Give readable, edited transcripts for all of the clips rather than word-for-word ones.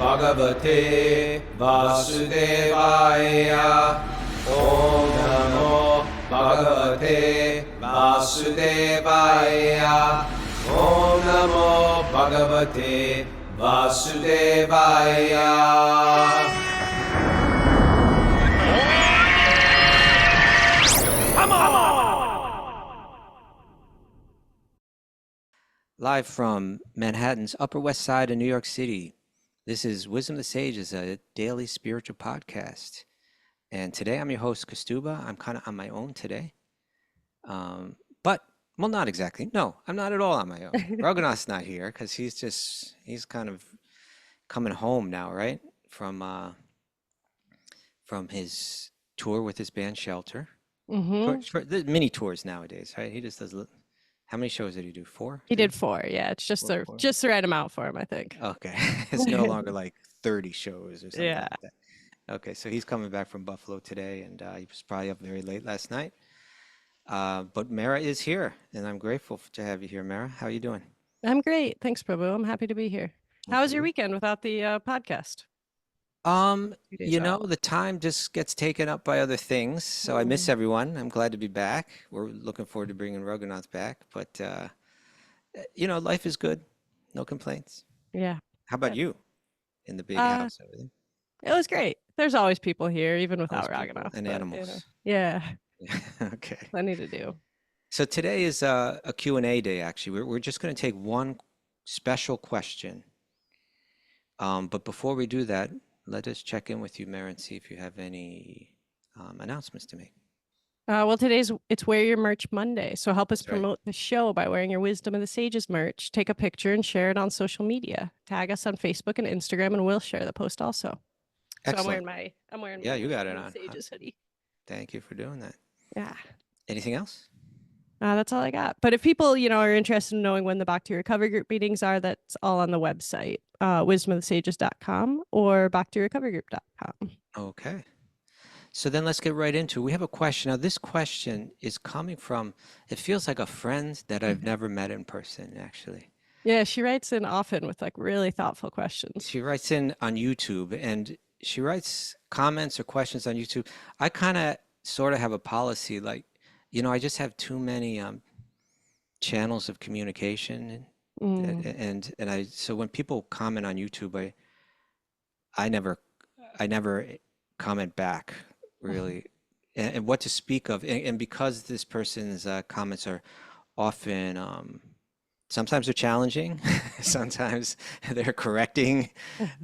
Bhagavate Vasudevaya. Om Namo Bhagavate Vasudevaya. Om Namo Bhagavate Vasudevaya. Live from Manhattan's Upper West Side of New York City, this is Wisdom of the Sages, a daily spiritual podcast. And today I'm your host, Kastuba. I'm kind of on my own today. But, well, not exactly. No, I'm not at all on my own. Raghunath's not here because he's kind of coming home now, right? From his tour with his band Shelter. For the mini tours nowadays, right? He just does. How many shows did he do? 4? He did 4. Yeah, it's just the right amount for him, I think. Okay, it's no longer like 30 shows or something Yeah. like that. Okay, so he's coming back from Buffalo today, and he was probably up very late last night. But Mara is here, and I'm grateful to have you here, Mara. How are you doing? I'm great. Thanks, Prabhu. I'm happy to be here. How was your Okay. weekend without the podcast? You know, the time just gets taken up by other things, so I miss everyone. I'm glad to be back. We're looking forward to bringing Raghunath back, but you know, life is good. No complaints. Yeah. How about you in the big house over there? It was great. There's always people here, even without Always people Raghunath. and but, animals. Yeah, Okay. plenty to do. So today is a Q&A day, actually. We're just going to take one special question. But before we do that, let us check in with you, Mara, and see if you have any announcements to make. Well, it's Wear Your Merch Monday, so help us That's right. promote the show by wearing your Wisdom of the Sages merch. Take a picture and share it on social media. Tag us on Facebook and Instagram, and we'll share the post also. So Excellent. I'm wearing Yeah, my you got it Wisdom of the on. Sages hoodie. Thank you for doing that. Yeah. Anything else? That's all I got. But if people, are interested in knowing when the Bhakti Recovery Group meetings are, that's all on the website, wisdomofthesages.com or bhaktirecoverygroup.com. Okay. So then let's get right into it. We have a question. Now, this question is coming from, it feels like a friend that I've never met in person, actually. Yeah, she writes in often with like really thoughtful questions. She writes in on YouTube, and she writes comments or questions on YouTube. I kind of sort of have a policy, like, I just have too many channels of communication, and so when people comment on YouTube, I never comment back, really. And what to speak of, and because this person's comments are often sometimes they're challenging, sometimes they're correcting,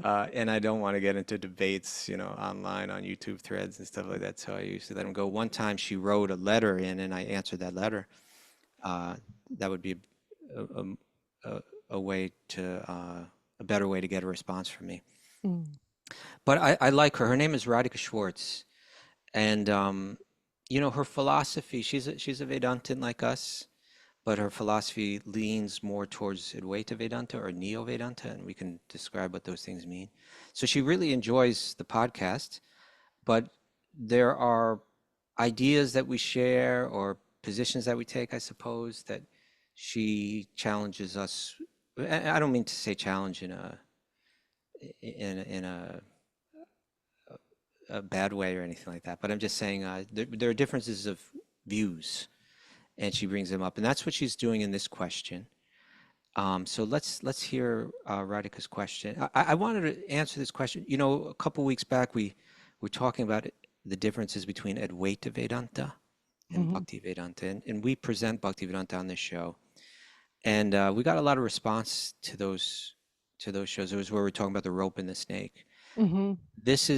and I don't want to get into debates, online on YouTube threads and stuff like that. So I usually let them go. One time she wrote a letter in, and I answered that letter. That would be a way to a better way to get a response from me. But I like her. Her name is Radhika Schwartz, and her philosophy. She's a Vedantin like us. But her philosophy leans more towards Advaita Vedanta or Neo Vedanta, and we can describe what those things mean. So she really enjoys the podcast, but there are ideas that we share or positions that we take, I suppose, that she challenges us. I don't mean to say challenge in a bad way or anything like that, but I'm just saying there are differences of views. And she brings them up, and that's what she's doing in this question. So let's hear Radhika's question. I wanted to answer this question. A couple weeks back we were talking about the differences between Advaita Vedanta and Bhakti Vedanta, and we present Bhakti Vedanta on this show, and we got a lot of response to those shows. It was where we're talking about the rope and the snake. This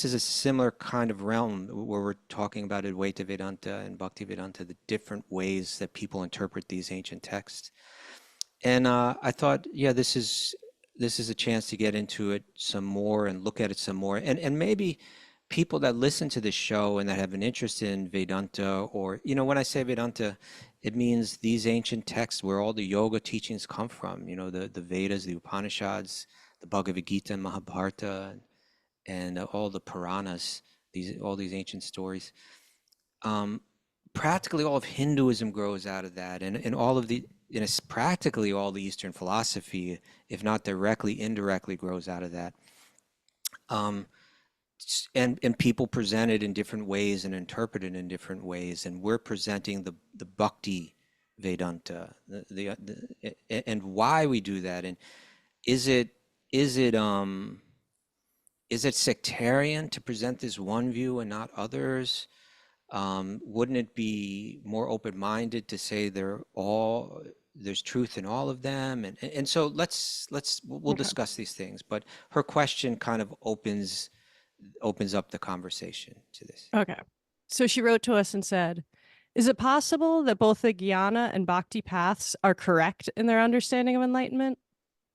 is a similar kind of realm where we're talking about Advaita Vedanta and Bhakti Vedanta, the different ways that people interpret these ancient texts. And I thought, yeah, this is a chance to get into it some more and look at it some more. And maybe people that listen to this show and that have an interest in Vedanta, or, when I say Vedanta, it means these ancient texts where all the yoga teachings come from, the Vedas, the Upanishads, the Bhagavad Gita and Mahabharata, and all the Puranas, all these ancient stories. Practically all of Hinduism grows out of that, and all of the and it's practically all the Eastern philosophy, if not directly, indirectly grows out of that. Um, and people present it in different ways and interpret it in different ways, and we're presenting the Bhakti Vedanta, and why we do that, and is it is it um is it sectarian to present this one view and not others? Wouldn't it be more open-minded to say there's truth in all of them? And so we'll Okay. discuss these things. But her question kind of opens up the conversation to this. Okay. So she wrote to us and said, is it possible that both the Jnana and Bhakti paths are correct in their understanding of enlightenment?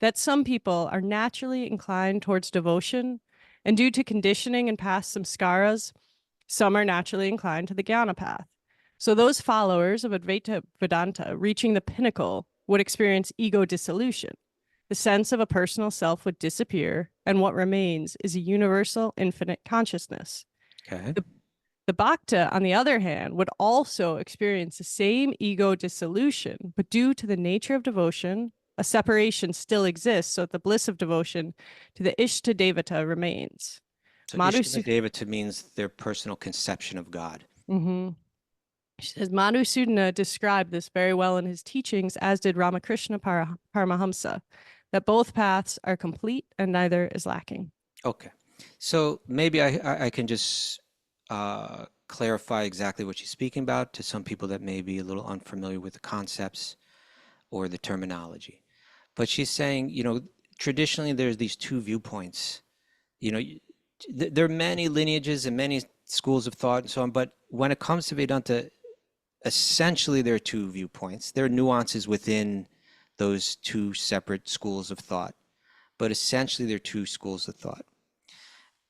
That some people are naturally inclined towards devotion, and due to conditioning and past samskaras, some are naturally inclined to the Jnana path. So those followers of Advaita Vedanta reaching the pinnacle would experience ego dissolution. The sense of a personal self would disappear, and what remains is a universal infinite consciousness. Okay. The Bhakta, on the other hand, would also experience the same ego dissolution, but due to the nature of devotion, a separation still exists, so that the bliss of devotion to the Ishta Devata remains. So Madhusu- Ishtamadevata means their personal conception of God. Mhm. She says Madhusudana described this very well in his teachings, as did Ramakrishna Paramahamsa, that both paths are complete and neither is lacking. Okay. So maybe I can just clarify exactly what she's speaking about to some people that may be a little unfamiliar with the concepts or the terminology. But she's saying, traditionally there's these two viewpoints. There are many lineages and many schools of thought and so on, but when it comes to Vedanta, essentially there are two viewpoints. There are nuances within those two separate schools of thought, but essentially there are two schools of thought.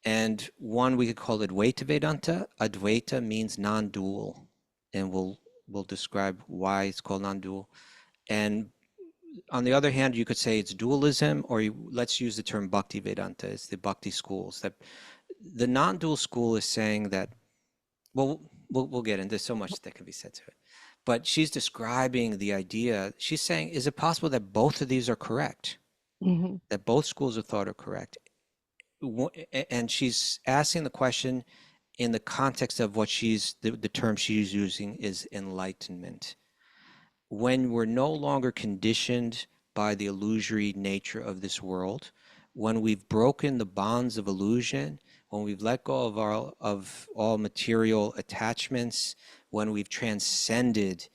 And one we could call Advaita Vedanta. Advaita means non-dual, and we'll describe why it's called non-dual. And on the other hand, you could say it's dualism, or let's use the term Bhakti Vedanta. It's the Bhakti schools. That the non-dual school is saying that, well, we'll get into so much that can be said to it. But she's describing the idea. She's saying, is it possible that both of these are correct? Mm-hmm. That both schools of thought are correct? And she's asking the question in the context of what the term she's using is enlightenment. When we're no longer conditioned by the illusory nature of this world, when we've broken the bonds of illusion, when we've let go of all material attachments, when we've transcended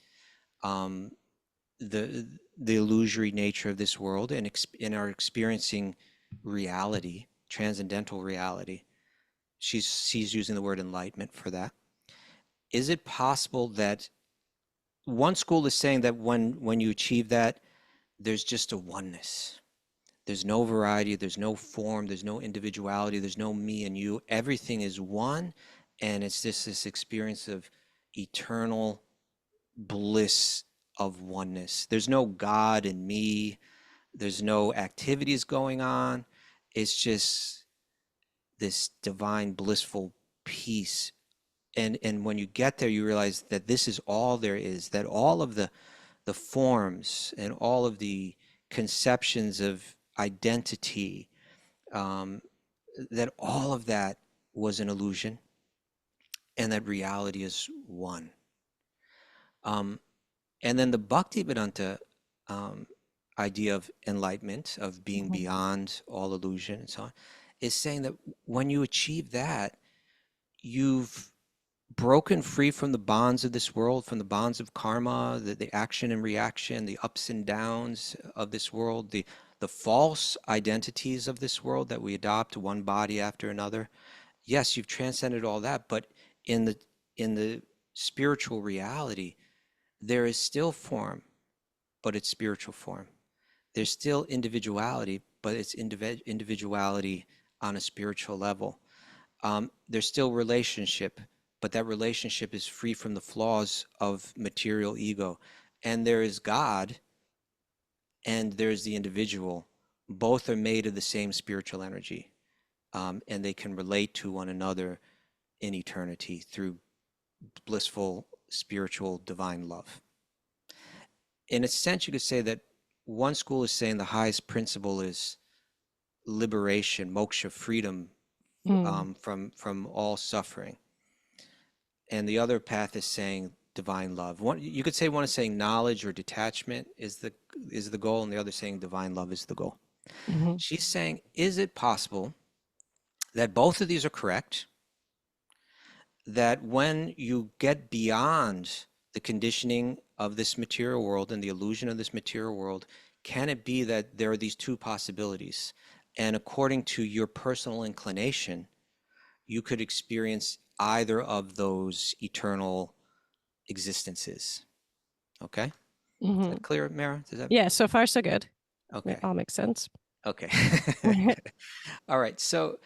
the illusory nature of this world and are experiencing reality, transcendental reality. She's using the word enlightenment for that. Is it possible that one school is saying that when you achieve that, there's just a oneness? There's no variety, there's no form, there's no individuality, there's no me and you. Everything is one, and it's just this experience of eternal bliss of oneness. There's no God in me. There's no activities going on. It's just this divine blissful peace. And when you get there, you realize that this is all there is, that all of the forms and all of the conceptions of identity, that all of that was an illusion, and that reality is one. And then the Bhakti Vedanta idea of enlightenment, of being beyond all illusion and so on, is saying that when you achieve that, you've broken free from the bonds of this world, from the bonds of karma, the action and reaction, the ups and downs of this world, the false identities of this world that we adopt, one body after another. Yes, you've transcended all that, but in the spiritual reality, there is still form, but it's spiritual form. There's still individuality, but it's individuality on a spiritual level. There's still relationship, but that relationship is free from the flaws of material ego. And there is God, and there's the individual. Both are made of the same spiritual energy, and they can relate to one another in eternity through blissful, spiritual, divine love. in a sense, you could say that one school is saying the highest principle is liberation, moksha, freedom from all suffering. And the other path is saying divine love. One, you could say one is saying knowledge or detachment is the goal, and the other saying divine love is the goal. Mhm. She's saying, is it possible that both of these are correct? That when you get beyond the conditioning of this material world and the illusion of this material world, can it be that there are these two possibilities? And according to your personal inclination, you could experience either of those eternal existences. Okay? Is that clear, Mara? Does that? Yeah, so far so good. It Okay. all makes sense. Okay. All right. So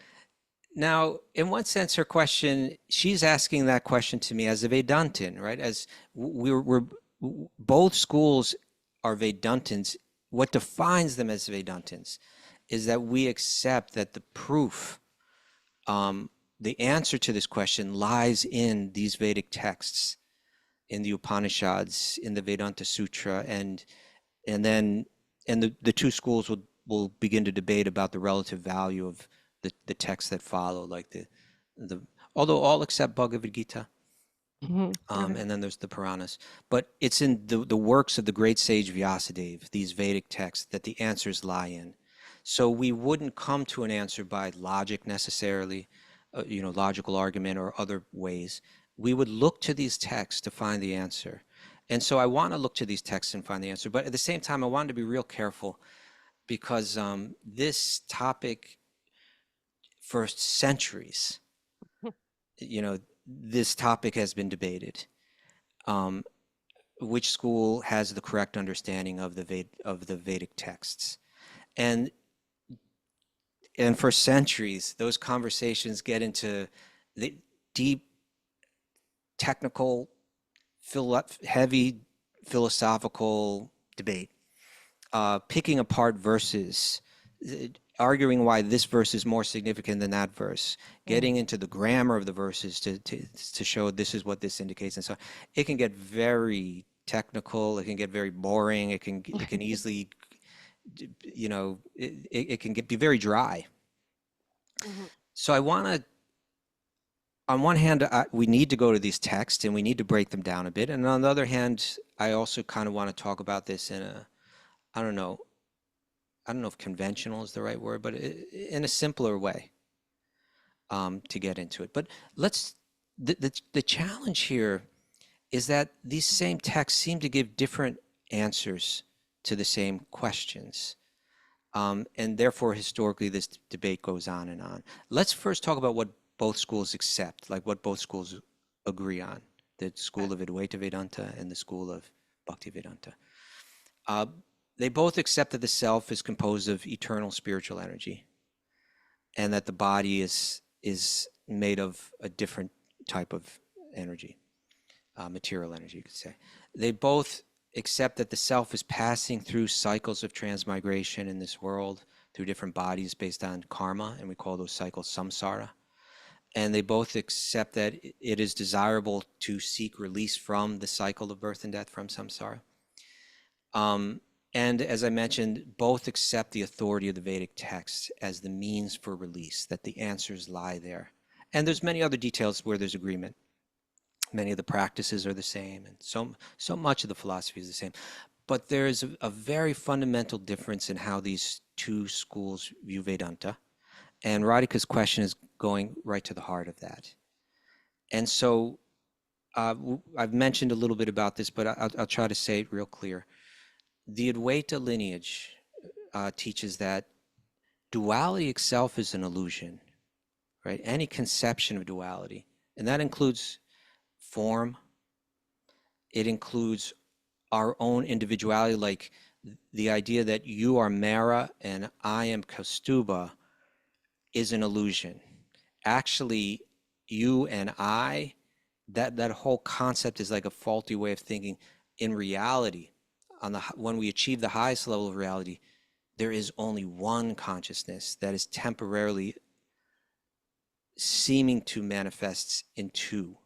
now, in one sense, her question, she's asking that question to me as a Vedantin, right? As we're both schools are Vedantins. What defines them as Vedantins is that we accept that the proof, the answer to this question lies in these Vedic texts, in the Upanishads, in the Vedanta Sutra, and the two schools will begin to debate about the relative value of the texts that follow, like the although all except Bhagavad Gita, Right. and then there's the Puranas. But it's in the works of the great sage Vyasadeva, these Vedic texts, that the answers lie in. So we wouldn't come to an answer by logic necessarily, logical argument or other ways. We would look to these texts to find the answer. And so I want to look to these texts and find the answer. But at the same time, I wanted to be real careful because this topic for centuries, this topic has been debated. Which school has the correct understanding of the Vedic texts? And for centuries, those conversations get into the deep, technical, heavy philosophical debate, picking apart verses, arguing why this verse is more significant than that verse, getting into the grammar of the verses to show this is what this indicates. And so it can get very technical, it can get very boring, it can easily, it can be very dry. So I want to, on one hand, we need to go to these texts and we need to break them down a bit. And on the other hand, I also kind of want to talk about this in a, I don't know if conventional is the right word, but in a simpler way to get into it. But the challenge here is that these same texts seem to give different answers to the same questions. And therefore, historically, this debate goes on and on. Let's first talk about what both schools accept, like what both schools agree on, the school of Advaita Vedanta and the school of Bhakti Vedanta. They both accept that the self is composed of eternal spiritual energy and that the body is made of a different type of energy, material energy, you could say. They both accept that the self is passing through cycles of transmigration in this world through different bodies based on karma, and we call those cycles samskara. And they both accept that it is desirable to seek release from the cycle of birth and death from samsara. And as I mentioned, both accept the authority of the Vedic texts as the means for release, that the answers lie there. And there's many other details where there's agreement. Many of the practices are the same, and so much of the philosophy is the same. But there's a very fundamental difference in how these two schools view Vedanta. And Radhika's question is going right to the heart of that. And so I've mentioned a little bit about this, but I'll try to say it real clear. The Advaita lineage teaches that duality itself is an illusion, right? Any conception of duality, and that includes form. It includes our own individuality, like the idea that you are Mara and I am Kaustubha is an illusion. Actually, you and I, that whole concept is like a faulty way of thinking. In reality, when we achieve the highest level of reality, there is only one consciousness that is temporarily seeming to manifest in two.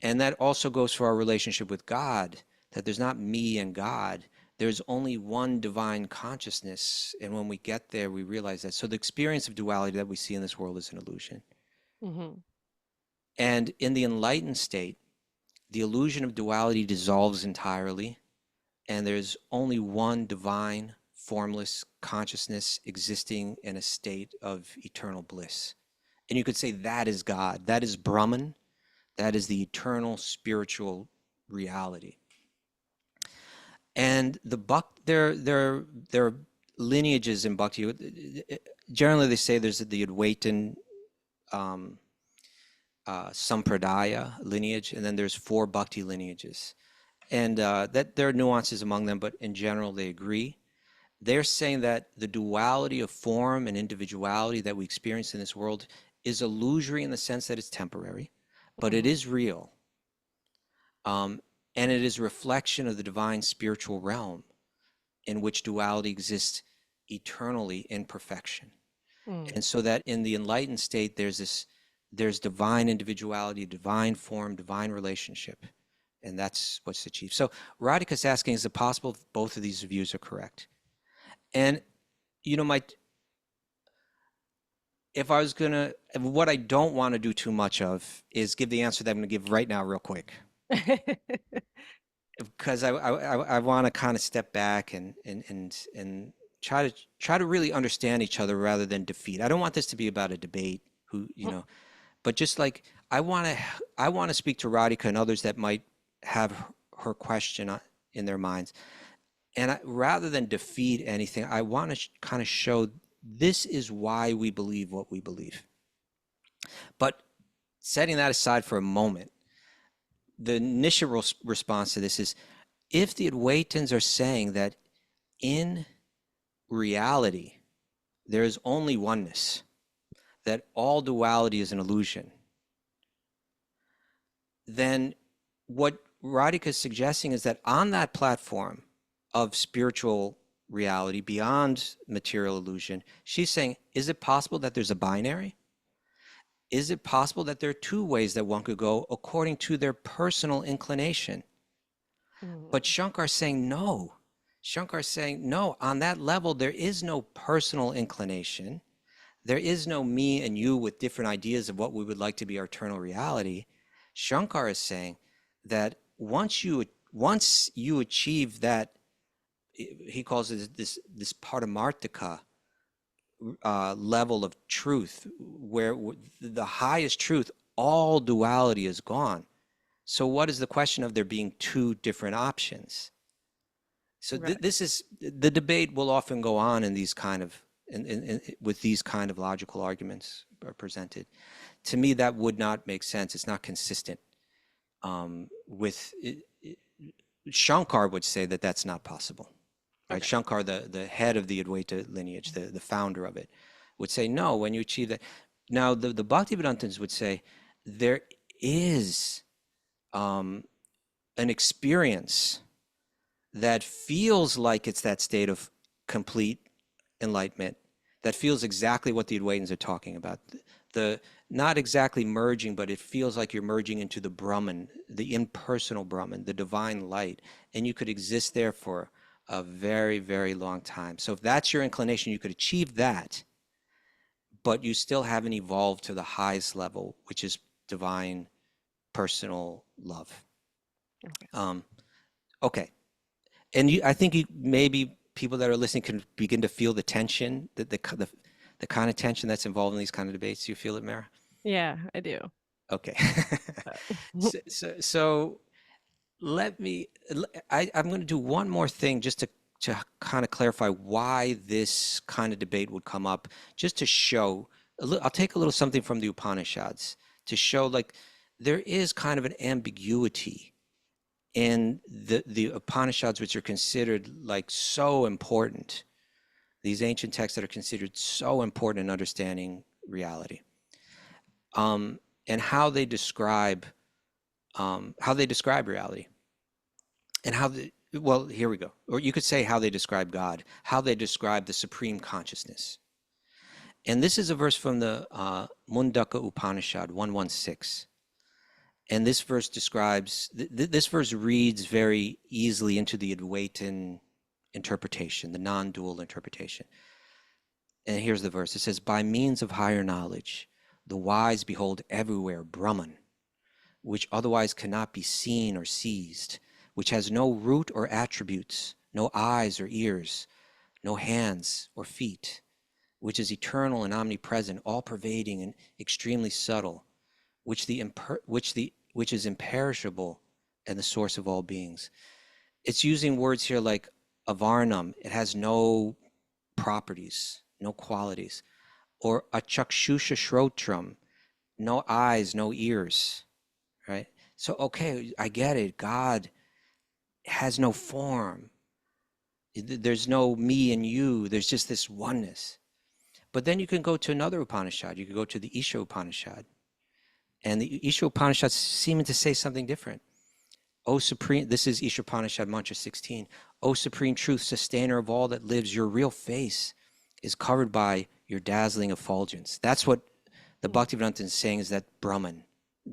And that also goes for our relationship with God, that there's not me and God. There's only one divine consciousness. And when we get there, we realize that. So the experience of duality that we see in this world is an illusion. Mm-hmm. And in the enlightened state, the illusion of duality dissolves entirely, and there's only one divine, formless consciousness existing in a state of eternal bliss. And you could say that is God, that is Brahman, that is the eternal spiritual reality. And there are lineages in Bhakti. Generally, they say there's the Advaitin Sampradaya lineage, and then there's 4 Bhakti lineages. And that there are nuances among them, but in general, they agree. They're saying that the duality of form and individuality that we experience in this world is illusory in the sense that it's temporary, but it is real. And it is a reflection of the divine spiritual realm in which duality exists eternally in perfection. And so that in the enlightened state, there's divine individuality, divine form, divine relationship. And that's what's achieved. So Radhika's asking, is it possible both of these views are correct? And, you know, what I don't want to do too much of is give the answer that I'm going to give right now real quick. Because I want to kind of step back and try to really understand each other rather than defeat. I don't want this to be about a debate, but just like I want to speak to Radhika and others that might have her question in their minds. And rather than defeat anything, I want to kind of show this is why we believe what we believe. But setting that aside for a moment, the initial response to this is, if the Advaitins are saying that in reality, there is only oneness, that all duality is an illusion, then what Radhika is suggesting is that on that platform of spiritual reality beyond material illusion, she's saying, is it possible that there's a binary? Is it possible that there are 2 ways that one could go according to their personal inclination? But Shankar's saying no. Shankar's saying no. On that level, there is no personal inclination. There is no me and you with different ideas of what we would like to be our eternal reality. Shankar is saying that once you achieve that, he calls it this paramartika level of truth, where the highest truth, all duality is gone. So what is the question of there being 2 different options? So Right. this is, the debate will often go on in these kind of, with these kind of logical arguments are presented. To me, that would not make sense. It's not consistent with, Shankar would say that that's not possible. Right? Okay. Shankar, the head of the Advaita lineage, the founder of it, would say, no, when you achieve that. Now, the Bhaktivedantins would say, there is an experience that feels like it's that state of complete enlightenment, that feels exactly what the Advaitins are talking about. The not exactly merging, but it feels like you're merging into the Brahman, the impersonal Brahman, the divine light, and you could exist there for a very, very long time. So if that's your inclination, you could achieve that, but you still haven't evolved to the highest level, which is divine personal love. Okay. Okay. And I think maybe people that are listening can begin to feel the tension, the kind of tension that's involved in these kind of debates. Do you feel it, Mara? Yeah, I do. Okay. So I'm going to do one more thing just to kind of clarify why this kind of debate would come up, just to show, I'll take a little something from the Upanishads to show like there is kind of an ambiguity in the Upanishads, which are considered like so important, these ancient texts that are considered so important in understanding reality, and how they describe reality, and well, here we go. Or you could say how they describe God, how they describe the supreme consciousness. And this is a verse from the Mundaka Upanishad 116. And this verse describes, this verse reads very easily into the Advaitin interpretation, the non-dual interpretation. And here's the verse. It says, by means of higher knowledge, the wise behold everywhere Brahman, which otherwise cannot be seen or seized, which has no root or attributes, no eyes or ears, no hands or feet, which is eternal and omnipresent, all-pervading and extremely subtle, which is imperishable and the source of all beings. It's using words here like avarnam, it has no properties, no qualities, or achakshusha shrotram, no eyes, no ears, right? So, okay, I get it. God has no form. There's no me and you. There's just this oneness. But then you can go to another Upanishad. You can go to the Isha Upanishad. And the Isha Upanishad seeming to say something different. O Supreme, this is Isha Upanishad Mantra 16. O Supreme Truth, sustainer of all that lives, your real face is covered by your dazzling effulgence. That's what the Bhaktivedanta is saying, is that Brahman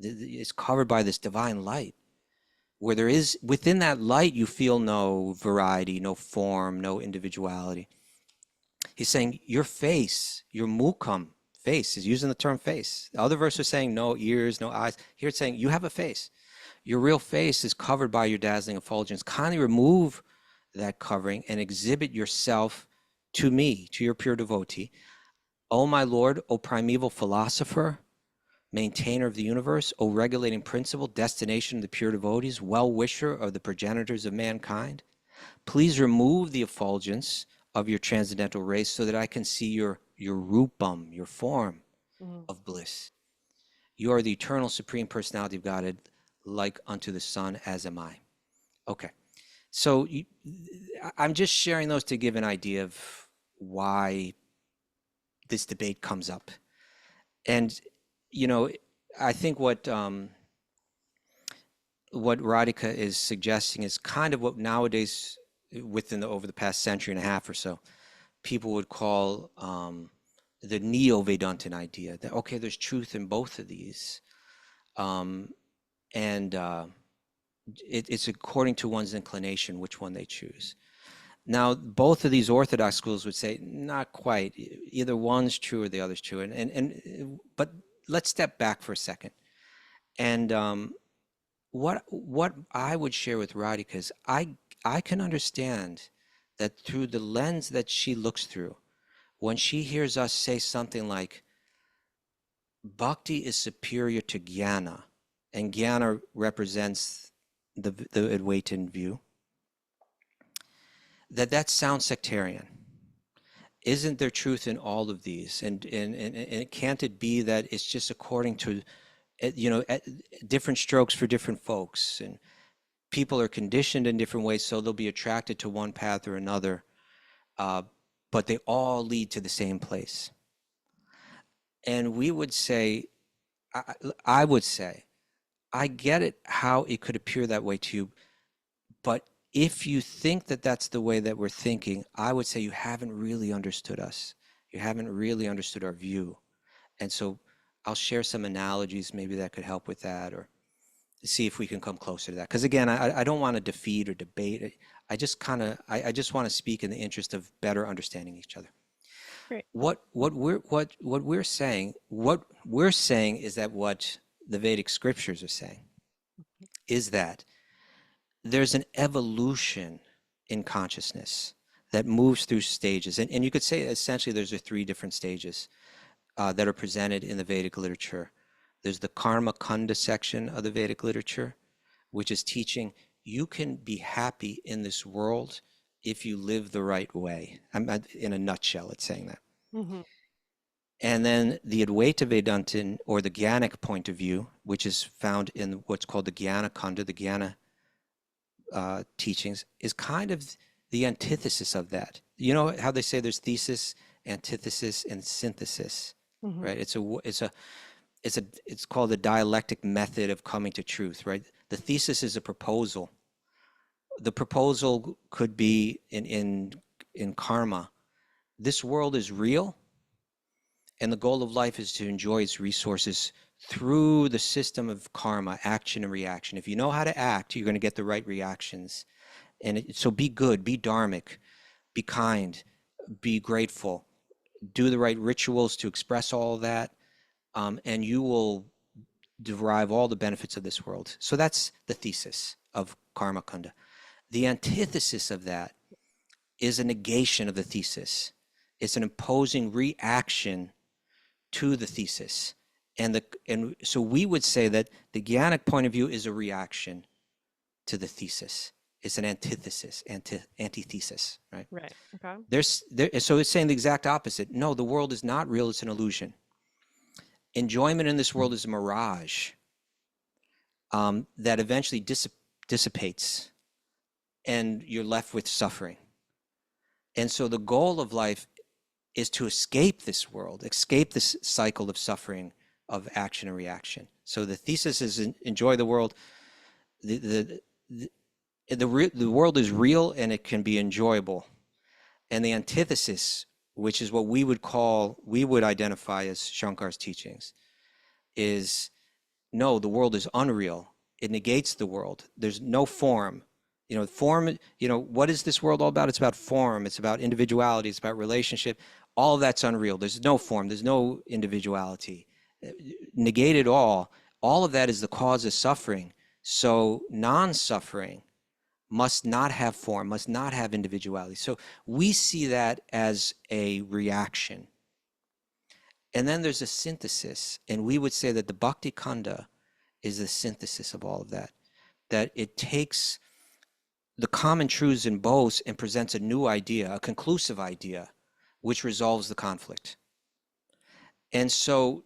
is covered by this divine light, where there is, within that light, you feel no variety, no form, no individuality. He's saying your face, your mukham, face, is using the term face. The other verse is saying no ears, no eyes. Here it's saying you have a face. Your real face is covered by your dazzling effulgence. Kindly remove that covering and exhibit yourself to me, to your pure devotee. O my Lord, O primeval philosopher, maintainer of the universe, O regulating principle, destination of the pure devotees, well-wisher of the progenitors of mankind, please remove the effulgence of your transcendental race so that I can see your rupam, your form of bliss. You are the eternal supreme personality of Godhead, like unto the sun, as am I. Okay, so I'm just sharing those to give an idea of why this debate comes up. And, you know, I think what Radhika is suggesting is kind of what nowadays, over the past century and a half or so, people would call the neo-Vedantin idea, that, okay, there's truth in both of these. It's according to one's inclination which one they choose. Now, both of these Orthodox schools would say, not quite. Either one's true or the other's true. But let's step back for a second. And what I would share with Radhika is I can understand that through the lens that she looks through, when she hears us say something like, Bhakti is superior to Jnana, and Jnana represents the Advaitin view, that sounds sectarian. Isn't there truth in all of these? And can't it be that it's just according to, different strokes for different folks, and people are conditioned in different ways, so they'll be attracted to one path or another, but they all lead to the same place. And we would say, I would say, I get it how it could appear that way to you, but if you think that that's the way that we're thinking, I would say you haven't really understood us. You haven't really understood our view. And so I'll share some analogies maybe that could help with that, or see if we can come closer to that. Because again, I don't want to defeat or debate. I just want to speak in the interest of better understanding each other. Great. What we're saying is that what the Vedic scriptures are saying is that there's an evolution in consciousness that moves through stages. And you could say essentially there's 3 different stages that are presented in the Vedic literature. There's the Karma Kanda section of the Vedic literature, which is teaching you can be happy in this world if you live the right way. In a nutshell, it's saying that. Mm-hmm. And then the Advaita Vedantin, or the Jnanic point of view, which is found in what's called the Jnana Kanda, the Jnana teachings, is kind of the antithesis of that. You know how they say there's thesis, antithesis, and synthesis, right? It's called the dialectic method of coming to truth, right? The thesis is a proposal. The proposal could be in karma. This world is real, and the goal of life is to enjoy its resources through the system of karma, action and reaction. If you know how to act, you're going to get the right reactions. And so be good, be dharmic, be kind, be grateful, do the right rituals to express all of that, and you will derive all the benefits of this world. So that's the thesis of karma kanda. The antithesis of that is a negation of the thesis. It's an imposing reaction to the thesis. And so we would say that the Jnanic point of view is a reaction to the thesis. It's an antithesis, antithesis, right? Right. Okay. So it's saying the exact opposite. No, the world is not real, it's an illusion. Enjoyment in this world is a mirage that eventually dissipates, and you're left with suffering. And so the goal of life is to escape this world, escape this cycle of suffering, of action and reaction. So the thesis is enjoy the world. The world is real and it can be enjoyable. And the antithesis, which is what we would identify as Shankar's teachings, is no, the world is unreal. It negates the world. There's no form. Form, what is this world all about? It's about form. It's about individuality. It's about relationship. All of that's unreal. There's no form. There's no individuality. Negate it all. All of that is the cause of suffering. So non-suffering must not have form, must not have individuality. So we see that as a reaction. And then there's a synthesis. And we would say that the Bhakti Kanda is the synthesis of all of that. That it takes the common truths in both and presents a new idea, a conclusive idea, which resolves the conflict. And so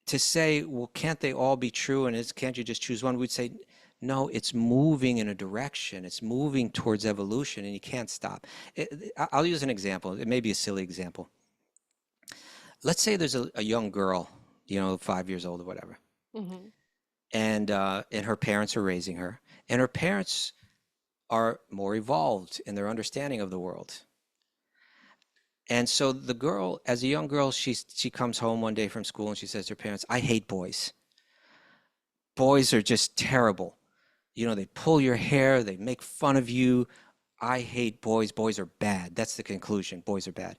to say, well, can't they all be true and can't you just choose one? We'd say, no, it's moving in a direction. It's moving towards evolution and you can't stop. I'll use an example. It may be a silly example. Let's say there's a young girl, 5 years old or whatever. Mm-hmm. And her parents are raising her. And her parents are more evolved in their understanding of the world. And so the girl, as a young girl, she comes home one day from school and she says to her parents, I hate boys. Boys are just terrible. They pull your hair, they make fun of you. I hate boys. Boys are bad. That's the conclusion. Boys are bad.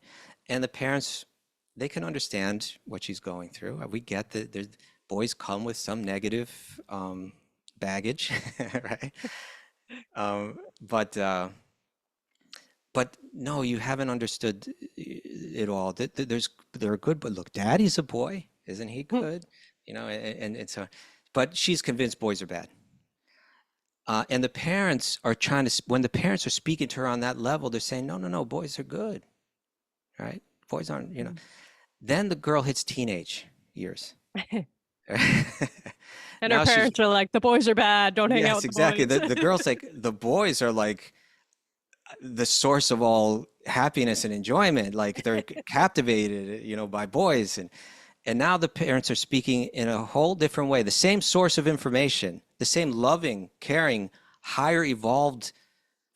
And the parents, they can understand what she's going through. We get that boys come with some negative baggage, right? But no, you haven't understood it all. They're good, but look, Daddy's a boy, isn't he good? And so, but she's convinced boys are bad. And the parents are when the parents are speaking to her on that level, they're saying, no, boys are good, right? Boys aren't, Then the girl hits teenage years. And her parents are like, the boys are bad. Don't hang out with exactly. the boys. The girl's like, the boys are like the source of all happiness and enjoyment. Like they're captivated, by boys. And now the parents are speaking in a whole different way. The same source of information, the same loving, caring, higher evolved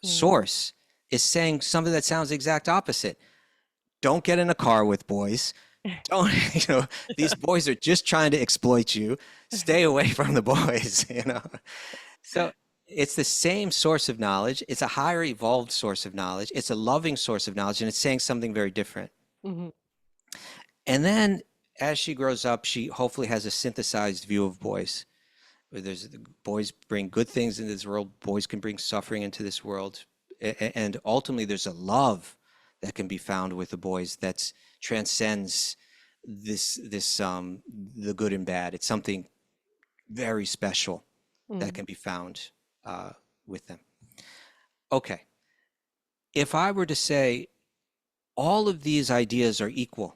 source is saying something that sounds the exact opposite. Don't get in a car with boys. Don't, these boys are just trying to exploit you. Stay away from the boys, So it's the same source of knowledge. It's a higher evolved source of knowledge. It's a loving source of knowledge, and it's saying something very different. Mm-hmm. And then as she grows up, she hopefully has a synthesized view of boys. Where boys bring good things into this world. Boys can bring suffering into this world. And ultimately, there's a love that can be found with the boys that transcends the good and bad. It's something very special that can be found with them. Okay. If I were to say all of these ideas are equal,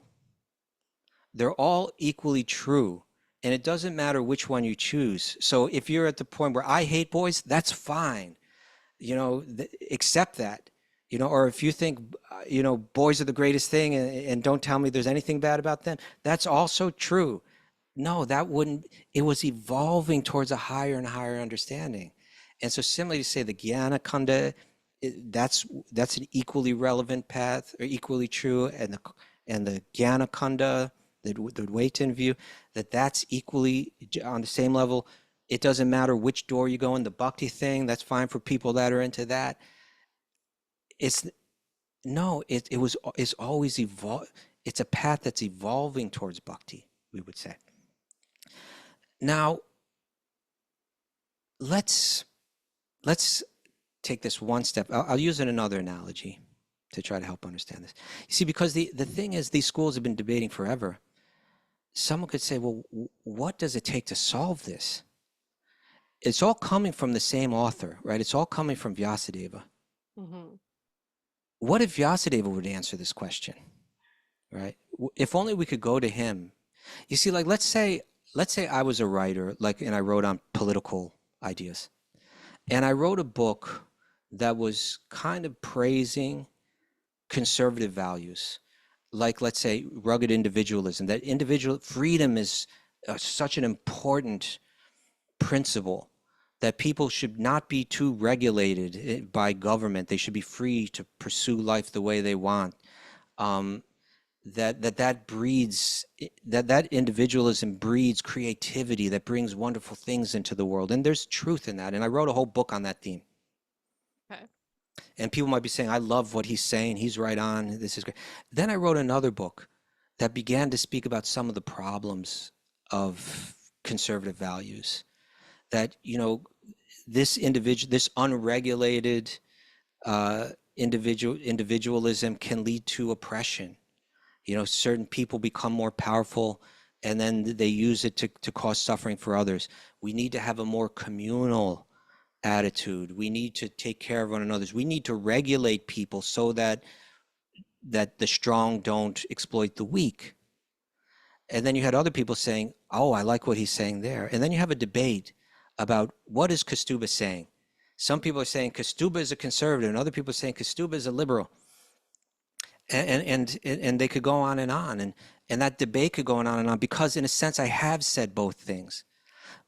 they're all equally true, and it doesn't matter which one you choose. So if you're at the point where I hate boys, that's fine. Accept that. Or if you think, boys are the greatest thing and don't tell me there's anything bad about them, that's also true. No, it was evolving towards a higher and higher understanding. And so similarly to say the Jnana Kanda, that's an equally relevant path or equally true. And the Jnana Kanda, the Advaitin view, that's equally on the same level. It doesn't matter which door you go in. The Bhakti thing, that's fine for people that are into that. It's always it's a path that's evolving towards Bhakti, we would say. Now, let's take this one step. I'll use another analogy to try to help understand this. You see, because the thing is, these schools have been debating forever. Someone could say, well, what does it take to solve this? It's all coming from the same author, right? It's all coming from Vyasadeva. Mm-hmm. What if Vyasadeva would answer this question, right? If only we could go to him. You see, like, let's say I was a writer, and I wrote on political ideas. And I wrote a book that was kind of praising conservative values, like, let's say, rugged individualism, that individual freedom is such an important principle, that people should not be too regulated by government. They should be free to pursue life the way they want. That breeds, that individualism breeds creativity that brings wonderful things into the world. And there's truth in that. And I wrote a whole book on that theme. Okay. And people might be saying, I love what he's saying. He's right on. This is great. Then I wrote another book that began to speak about some of the problems of conservative values. That, this unregulated individualism can lead to oppression. Certain people become more powerful, and then they use it to cause suffering for others. We need to have a more communal attitude. We need to take care of one another. We need to regulate people so that the strong don't exploit the weak. And then you had other people saying, oh, I like what he's saying there. And then you have a debate about what is Kastuba saying. Some people are saying Kastuba is a conservative, and other people are saying Kastuba is a liberal. And they could go on, and that debate could go on, because in a sense I have said both things.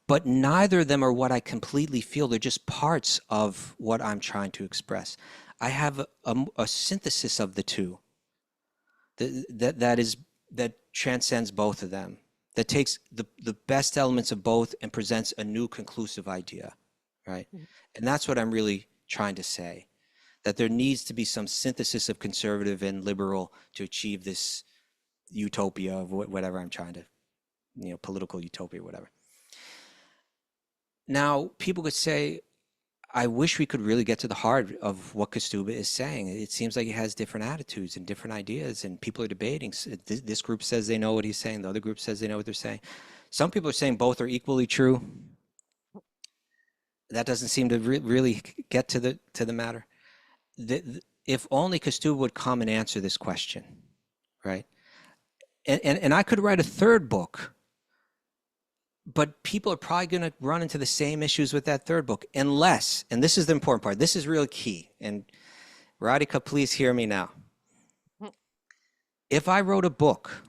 But neither of them are what I completely feel. They're just parts of what I'm trying to express. I have a synthesis of the two that transcends both of them, that takes the best elements of both and presents a new conclusive idea, right? Mm-hmm. And that's what I'm really trying to say, that there needs to be some synthesis of conservative and liberal to achieve this utopia of whatever I'm trying to, political utopia, whatever. Now, people could say, I wish we could really get to the heart of what Kastuba is saying. It seems like he has different attitudes and different ideas, and people are debating. This group says they know what he's saying. The other group says they know what they're saying. Some people are saying both are equally true. That doesn't seem to really get to the matter. If only Kastuba would come and answer this question, right? And I could write a third book, but people are probably going to run into the same issues with that third book, unless, and this is the important part, this is really key, and Radhika, please hear me now. If I wrote a book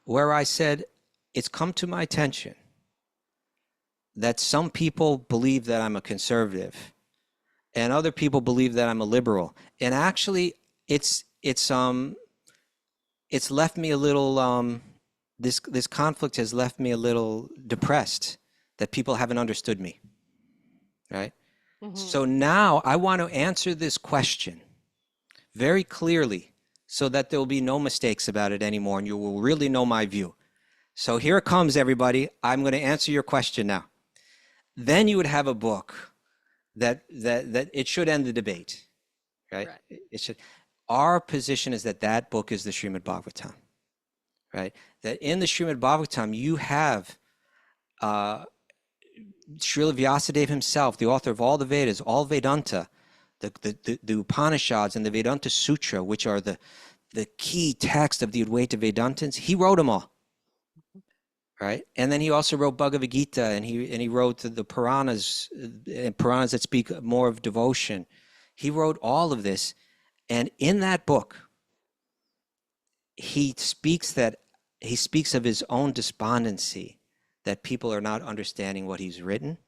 where I said, it's come to my attention that some people believe that I'm a conservative and other people believe that I'm a liberal, and actually it's left me a little, this conflict has left me a little depressed that people haven't understood me, right? Mm-hmm. So now I want to answer this question very clearly so that there will be no mistakes about it anymore, and you will really know my view. So here it comes, everybody. I'm going to answer your question now. Then you would have a book that it should end the debate, right? It should. Our position is that book is the Srimad Bhagavatam. Right? That in the Srimad Bhagavatam, you have Srila Vyasadeva himself, the author of all the Vedas, all Vedanta, the Upanishads and the Vedanta Sutra, which are the key text of the Advaita Vedantins. He wrote them all. Right? And then he also wrote Bhagavad Gita, and he wrote the Puranas, and Puranas that speak more of devotion. He wrote all of this. And in that book, he speaks of his own despondency, that people are not understanding what he's written.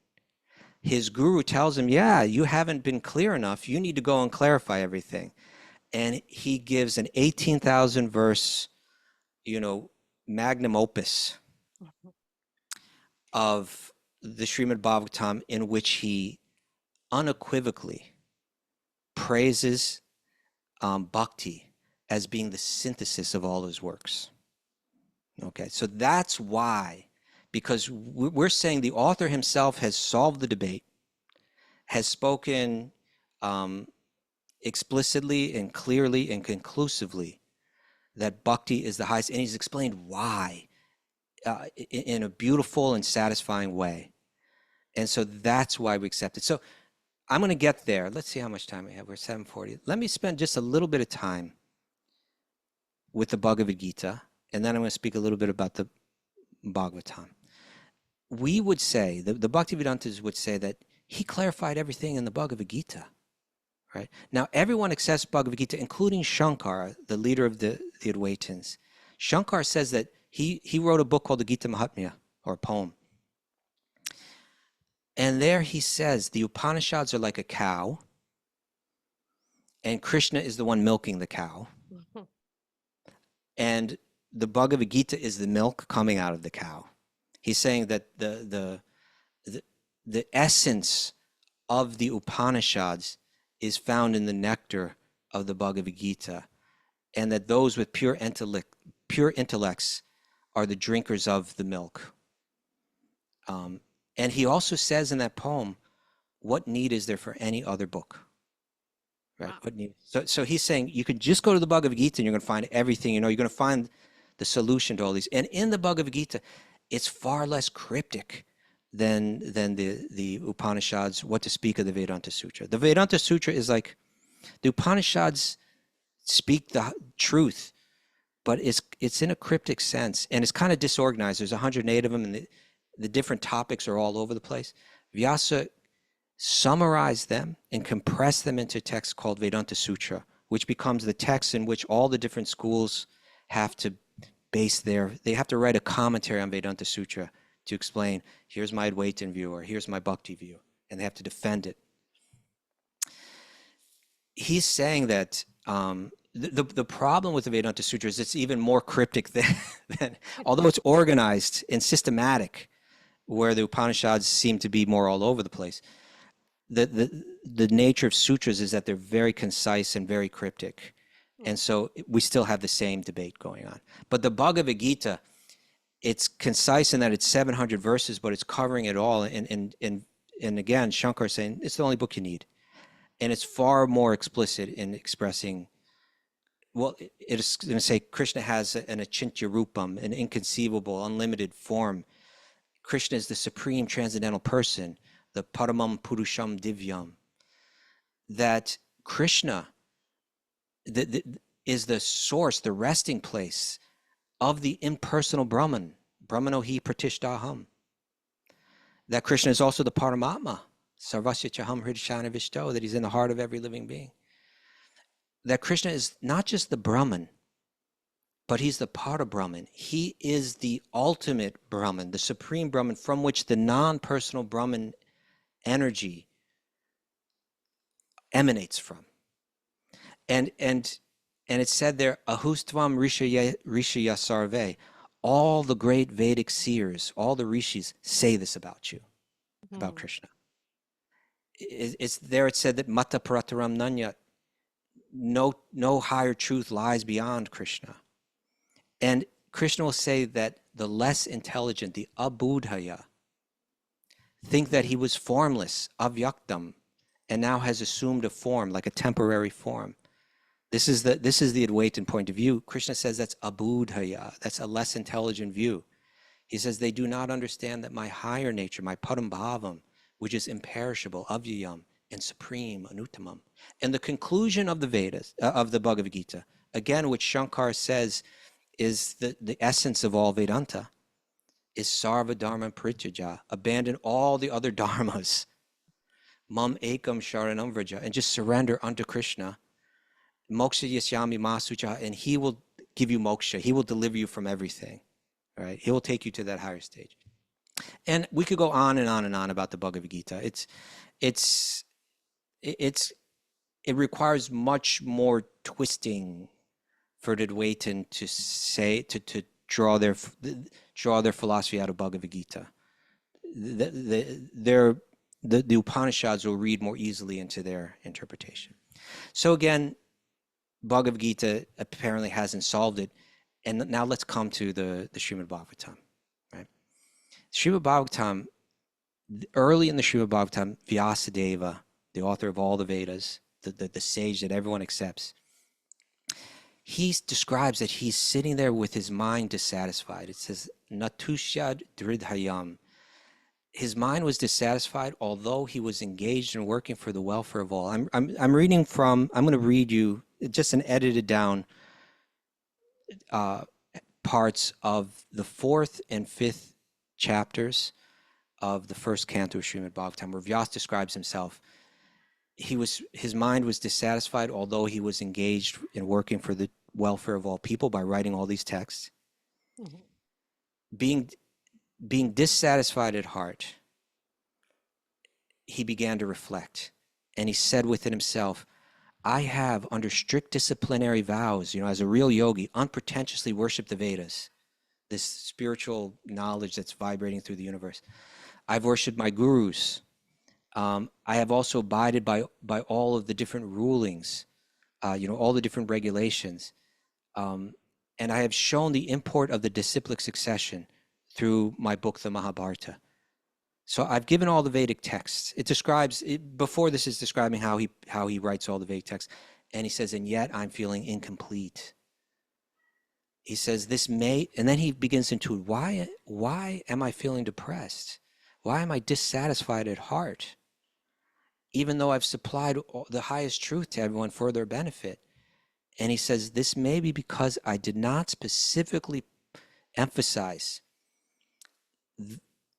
His guru tells him, yeah, you haven't been clear enough. You need to go and clarify everything. And he gives an 18,000 verse, magnum opus of the Srimad Bhagavatam, in which he unequivocally praises bhakti as being the synthesis of all his works. Okay, so that's why, because we're saying the author himself has solved the debate, has spoken explicitly and clearly and conclusively that bhakti is the highest, and he's explained why in a beautiful and satisfying way. And so that's why we accept it. So I'm going to get there. Let's see how much time we have. We're 7:40. Let me spend just a little bit of time with the Bhagavad Gita, and then I'm going to speak a little bit about the Bhagavatam. We would say, the Bhaktivedantas would say that he clarified everything in the Bhagavad Gita. Right? Now, everyone accepts Bhagavad Gita, including Shankara, the leader of the Advaitins. Shankara says that he wrote a book called the Gita Mahatmya, or a poem. And there he says the Upanishads are like a cow, and Krishna is the one milking the cow. And the Bhagavad Gita is the milk coming out of the cow. He's saying that the essence of the Upanishads is found in the nectar of the Bhagavad Gita, and that those with pure intellects are the drinkers of the milk. And he also says in that poem, what need is there for any other book? Right? Wow. What need? So he's saying you could just go to the Bhagavad Gita and you're going to find everything. You're going to find the solution to all these. And in the Bhagavad Gita, it's far less cryptic than the Upanishads, what to speak of the Vedanta Sutra. The Vedanta Sutra is like, the Upanishads speak the truth, but it's in a cryptic sense, and it's kind of disorganized. There's 108 of them, and the different topics are all over the place. Vyasa summarized them and compressed them into a text called Vedanta Sutra, which becomes the text in which all the different schools have to they have to write a commentary on Vedanta Sutra to explain, here's my Advaitin view, or here's my Bhakti view, and they have to defend it. He's saying that the problem with the Vedanta Sutra is it's even more cryptic than although it's organized and systematic, where the Upanishads seem to be more all over the place. The nature of sutras is that they're very concise and very cryptic. And so we still have the same debate going on. But the Bhagavad Gita, it's concise in that it's 700 verses, but it's covering it all. And again, Shankar is saying it's the only book you need. And it's far more explicit in expressing, well, it's going to say Krishna has an achintya rupam, an inconceivable, unlimited form. Krishna is the supreme transcendental person, the paramam purusham divyam. That Krishna is the source, the resting place of the impersonal Brahman, Brahmano hi pratishtaham. That Krishna is also the Paramatma, sarvasya chaham hridashana vishto, that he's in the heart of every living being. That Krishna is not just the Brahman, but he's the Parabrahman. He is the ultimate Brahman, the supreme Brahman, from which the non-personal Brahman energy emanates from. And it said there, ahustvam rishaya sarve, all the great Vedic seers, all the rishis say this about you, about Krishna. It's there, it said that mata parataram nanyat, no higher truth lies beyond Krishna. And Krishna will say that the less intelligent, the abudhaya, think that he was formless, avyaktam, and now has assumed a form, like a temporary form. This is the Advaitin point of view. Krishna says that's abudhaya, that's a less intelligent view. He says they do not understand that my higher nature, my parambhavam, which is imperishable, avyayam, and supreme, anuttamam. And the conclusion of the Vedas, of the Bhagavad Gita, again, which Shankar says is the essence of all Vedanta, is sarva dharma parityaja, abandon all the other dharmas, mam ekam sharanam vraja, and just surrender unto Krishna, moksha yasyami masucha, and he will give you moksha, he will deliver you from everything, right? He will take you to that higher stage. And we could go on and on and on about the Bhagavad Gita. It requires much more twisting for the Advaitin to say, to draw their philosophy out of Bhagavad Gita. The Upanishads will read more easily into their interpretation. So again, Bhagavad Gita apparently hasn't solved it. And now let's come to the Srimad Bhagavatam, right? Srimad Bhagavatam, early in the Srimad Bhagavatam, Vyasadeva, the author of all the Vedas, the sage that everyone accepts, he describes that he's sitting there with his mind dissatisfied. It says, Natushad Dridhayam. His mind was dissatisfied, although he was engaged in working for the welfare of all. I'm reading from, I'm going to read you just an edited down parts of the 4th and 5th chapters of the first canto of Srimad Bhagavatam, where Vyasa describes himself. His mind was dissatisfied, although he was engaged in working for the welfare of all people by writing all these texts. Mm-hmm. Being dissatisfied at heart, he began to reflect, and he said within himself, I have, under strict disciplinary vows, as a real yogi, unpretentiously worshiped the Vedas, this spiritual knowledge that's vibrating through the universe. I've worshiped my gurus. I have also abided by all of the different rulings, all the different regulations. And I have shown the import of the disciplic succession through my book, the Mahabharata. So I've given all the Vedic texts. It describes, before this is describing how he writes all the Vedic texts. And he says, and yet I'm feeling incomplete. He says, and then he begins to intuit, why am I feeling depressed? Why am I dissatisfied at heart? Even though I've supplied the highest truth to everyone for their benefit. And he says, this may be because I did not specifically emphasize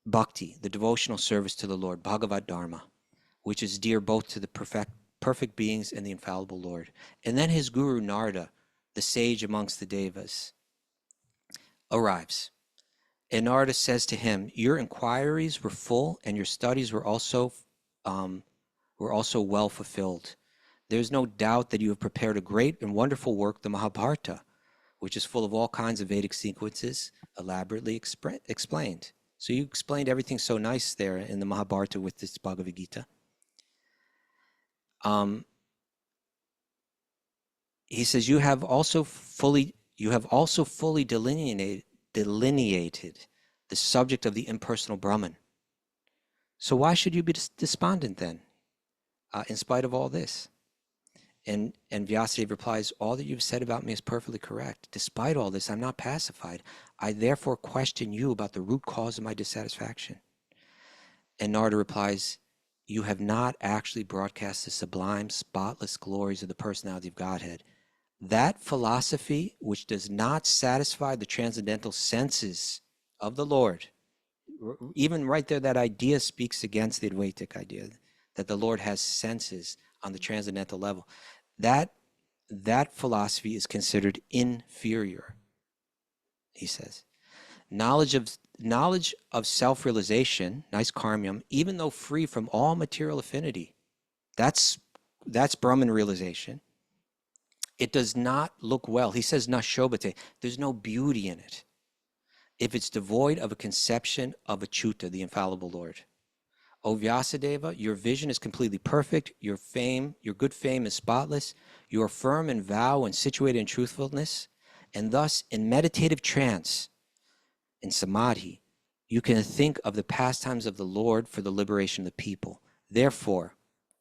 bhakti, the devotional service to the Lord, Bhagavad Dharma, which is dear both to the perfect beings and the infallible Lord. And then his guru Narada, the sage amongst the Devas, arrives. And Narada says to him, your inquiries were full and your studies were also well fulfilled. There's no doubt that you have prepared a great and wonderful work, the Mahabharata, which is full of all kinds of Vedic sequences, elaborately explained. So you explained everything so nice there in the Mahabharata with this Bhagavad Gita. He says, you have also fully delineated the subject of the impersonal Brahman. So why should you be despondent then, in spite of all this? And Vyasadeva replies, all that you've said about me is perfectly correct. Despite all this, I'm not pacified. I therefore question you about the root cause of my dissatisfaction. And Narada replies, you have not actually broadcast the sublime, spotless glories of the personality of Godhead. That philosophy which does not satisfy the transcendental senses of the Lord, even right there, that idea speaks against the Advaitic idea that the Lord has senses on the transcendental level. That philosophy is considered inferior, he says. Knowledge of self-realization, nice karmyam, even though free from all material affinity, that's Brahman realization. It does not look well. He says, na shobhate. There's no beauty in it if it's devoid of a conception of Achyuta, the infallible Lord. O Vyasadeva, your vision is completely perfect. Your good fame is spotless. You are firm in vow and situated in truthfulness. And thus, in meditative trance, in samadhi, you can think of the pastimes of the Lord for the liberation of the people. Therefore,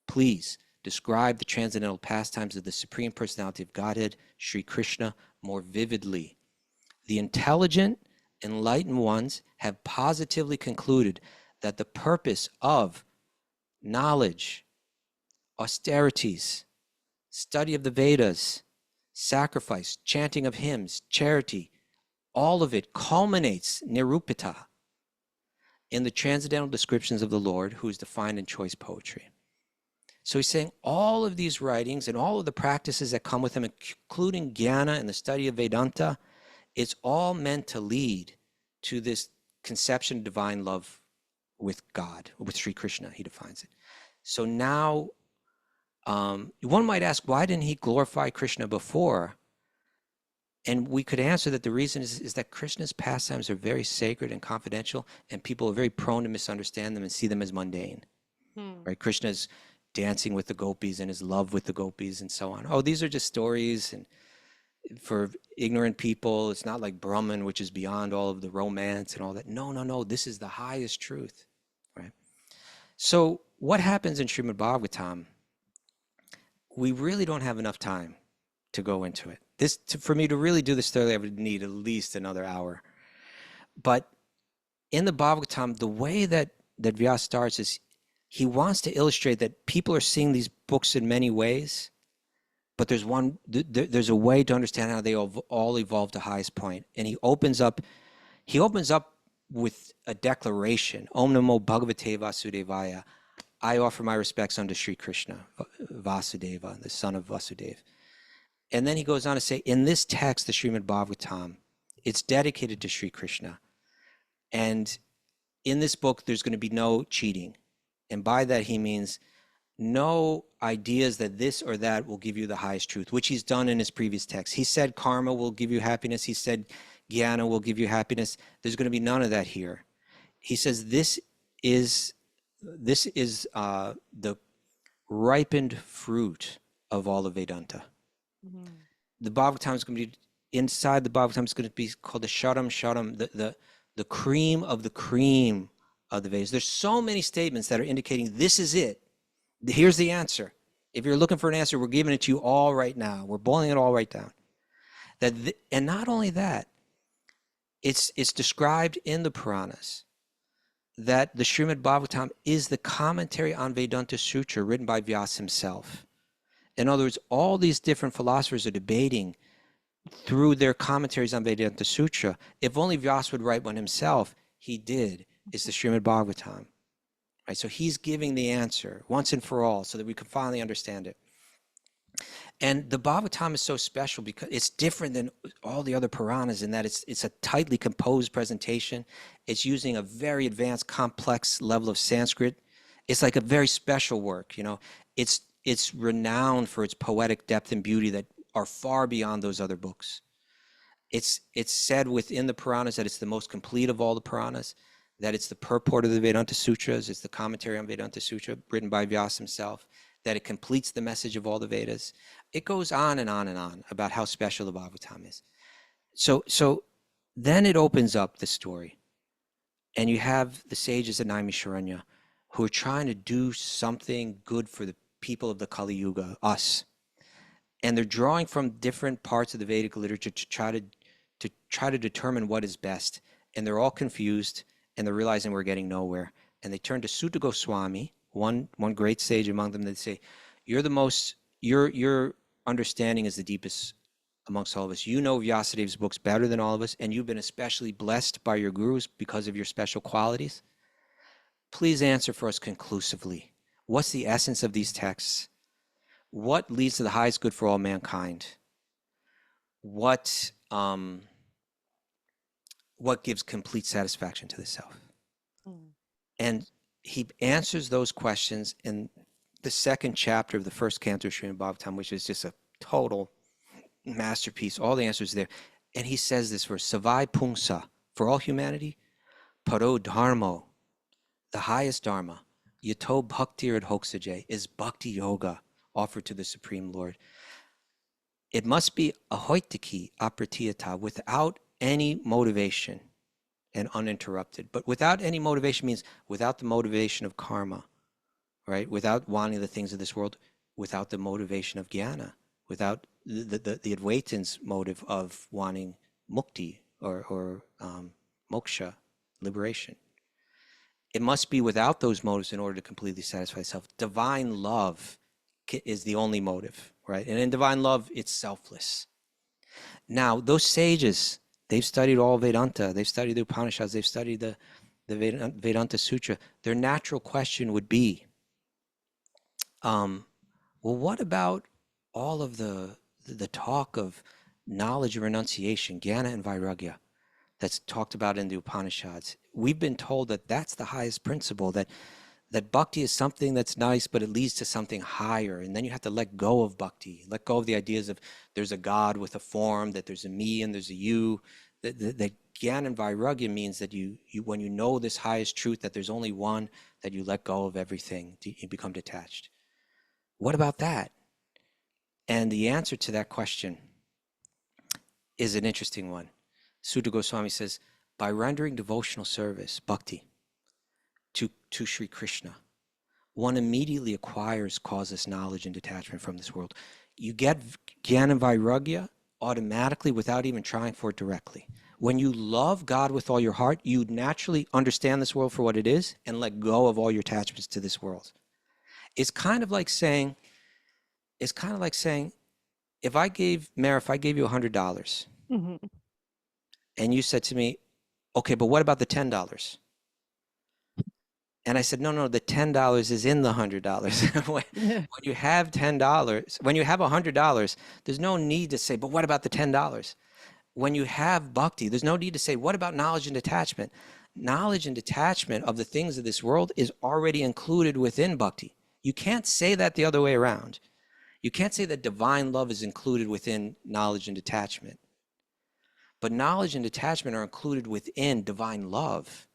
please describe the transcendental pastimes of the Supreme Personality of Godhead, Sri Krishna, more vividly. The intelligent, enlightened ones have positively concluded that the purpose of knowledge, austerities, study of the Vedas, sacrifice, chanting of hymns, charity, all of it culminates, nirupita, in the transcendental descriptions of the Lord, who is defined in choice poetry. So he's saying all of these writings and all of the practices that come with them, including Jnana and the study of Vedanta, it's all meant to lead to this conception of divine love with God, with Sri Krishna, he defines it. So now, one might ask, why didn't he glorify Krishna before? And we could answer that the reason is that Krishna's pastimes are very sacred and confidential, and people are very prone to misunderstand them and see them as mundane. Right? Krishna's dancing with the gopis and his love with the gopis and so on. Oh, these are just stories, and for ignorant people, it's not like Brahman, which is beyond all of the romance and all that. No, no, no. This is the highest truth. Right? So what happens in Srimad Bhagavatam? We really don't have enough time to go into it. For me to really do this thoroughly, I would need at least another hour. But in the Bhagavatam, the way that Vyasa starts is he wants to illustrate that people are seeing these books in many ways, but there's a way to understand how they all evolve to highest point. And he opens up with a declaration, Om Namo Bhagavate Vasudevaya. I offer my respects unto Sri Krishna, Vasudeva, the son of Vasudeva. And then he goes on to say, in this text, the Srimad Bhagavatam, it's dedicated to Sri Krishna. And in this book, there's going to be no cheating. And by that, he means no ideas that this or that will give you the highest truth, which he's done in his previous text. He said karma will give you happiness. He said jnana will give you happiness. There's going to be none of that here. He says this is the ripened fruit of all of Vedanta. The Bhagavatam is going to be, inside the Bhagavatam is going to be called the Sharam, the cream of the cream of the Vedas. There's so many statements that are indicating this is it. Here's the answer. If you're looking for an answer, we're giving it to you all right now. We're boiling it all right down. And not only that, it's described in the Puranas that the Srimad Bhagavatam is the commentary on Vedanta Sutra written by Vyasa himself. In other words, all these different philosophers are debating through their commentaries on Vedanta Sutra. If only Vyasa would write one himself, he did. It's the Srimad Bhagavatam. Right? So he's giving the answer once and for all so that we can finally understand it. And the Bhagavatam is so special because it's different than all the other Puranas in that it's a tightly composed presentation. It's using a very advanced, complex level of Sanskrit. It's like a very special work, you know. It's renowned for its poetic depth and beauty that are far beyond those other books. It's said within the Puranas that it's the most complete of all the Puranas, that it's the purport of the Vedanta Sutras, it's the commentary on Vedanta Sutra written by Vyasa himself, that it completes the message of all the Vedas. It goes on and on and on about how special the Bhagavatam is. So then it opens up the story, and you have the sages at Naimisharanya who are trying to do something good for the people of the Kali Yuga, us. And they're drawing from different parts of the Vedic literature to try to determine what is best. And they're all confused, and they're realizing we're getting nowhere. And they turn to Sutta Goswami, one great sage among them. They say, "You're the most. Your understanding is the deepest amongst all of us. You know Vyasadev's books better than all of us, and you've been especially blessed by your gurus because of your special qualities. Please answer for us conclusively. What's the essence of these texts? What leads to the highest good for all mankind? What gives complete satisfaction to the self?" And he answers those questions in the second chapter of the first canto of Srimad Bhagavatam, which is just a total masterpiece. All the answers there. And he says this verse, Savai Pungsa, for all humanity, Paro Dharmo, the highest Dharma, Yato Bhakti Radhoksaje, is Bhakti Yoga offered to the Supreme Lord. It must be ahoitiki apratiyata, without any motivation and uninterrupted. But without any motivation means without the motivation of karma, right? Without wanting the things of this world, without the motivation of jnana, without the Advaitans' motive of wanting mukti or moksha, liberation. It must be without those motives in order to completely satisfy self. Divine love is the only motive, right? And in divine love, it's selfless. Now, those sages, they've studied all Vedanta, they've studied the Upanishads, they've studied the Vedanta Sutra. Their natural question would be, well, what about all of the talk of knowledge and renunciation, jnana and vairagya, that's talked about in the Upanishads? We've been told that that's the highest principle, that that bhakti is something that's nice, but it leads to something higher. And then you have to let go of bhakti, let go of the ideas of there's a God with a form, that there's a me and there's a you. That Jnana and Vairagya means that you when you know this highest truth, that there's only one, that you let go of everything, you become detached. What about that? And the answer to that question is an interesting one. Sutta Goswami says, by rendering devotional service, bhakti, to Sri Krishna, one immediately acquires causeless knowledge and detachment from this world. You get Jnana and Vairagya automatically without even trying for it directly. When you love God with all your heart, you naturally understand this world for what it is and let go of all your attachments to this world. It's kind of like saying, if I gave you $100 Mhm. and you said to me, okay, but what about the $10? And I said, no, the $10 is in the $100. when you have $10, when you have $100, there's no need to say, but what about the $10? When you have bhakti, there's no need to say, what about knowledge and detachment? Knowledge and detachment of the things of this world is already included within bhakti. You can't say that the other way around. You can't say that divine love is included within knowledge and detachment. But knowledge and detachment are included within divine love.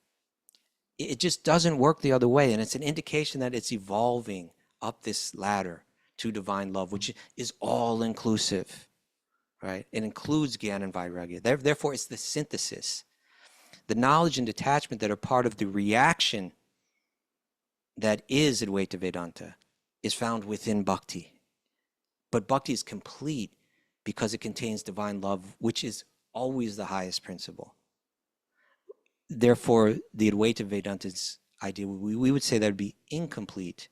It just doesn't work the other way. And it's an indication that it's evolving up this ladder to divine love, which is all inclusive, right? It includes Jnana and Vairagya. Therefore, it's the synthesis. The knowledge and detachment that are part of the reaction that is Advaita Vedanta is found within bhakti. But bhakti is complete because it contains divine love, which is always the highest principle. Therefore, the Advaita Vedanta's idea, we would say that would be incomplete.